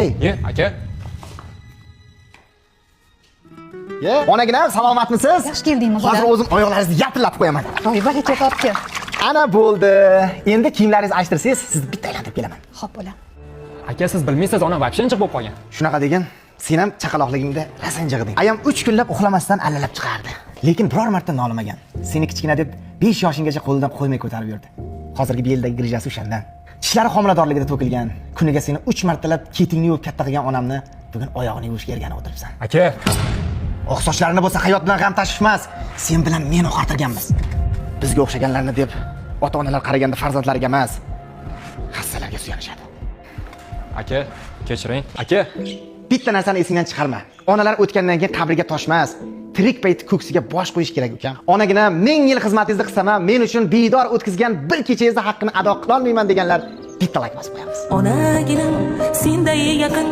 Ey, Ye, aka. ye, onaginam, salomatmisiz? Yaxshi keldingmi, bola? Hozir o'zim oyoqlaringizni yatillab qo'yaman. Voy, bagacha topdi. Ana bo'ldi. Endi kiyimlaringizni ayishtirsangiz, sizni bitta aylantirib kelaman. Xo'p, bola. Aka, siz bilmaysiz, ona vobshenchiq bo'lib qolgan. Shunaqa degan, sen ham chaqaloqligingda rasan jig'ding. Ayam 3 kunlab uxlamasdan allalab chiqardi. Lekin biror marta nolimagan. Seni kichkina deb 5 yoshinggacha qo'lidan qo'ymay ko'tarib yurdi. Hozirgi beldagi grijasi o'shandan. Tishlari homiladorligida to'kilgan. Kuniga seni 3 martalab ketingni yuvib katta qilgan onamni bugun oyog'ini yuvishga erganib o'tiribsan. Aka, Oq sochlarini bo'lsa hayot bilan g'am tashvish emas. Sen bilan men oqartirganmiz. Bizga o'xshaganlarni deb ota-onalar qaraganda farzandlariga emas, hassalarga suyanishadi. aka, kechiring. Aka, Bitta narsani esingdan chiqarma. Onalar o'tgandan keyin qabrga toshmas, tirik payti ko'ksiga bosh qo'yish kerak ukam. Onagina 1000 yil xizmatingizni qilsam ham, men uchun bedor o'tkazgan bir kechangizni haqqini ado qila olmayman deganlar bitta like bosib qo'yamiz. Onaginam senday yaqin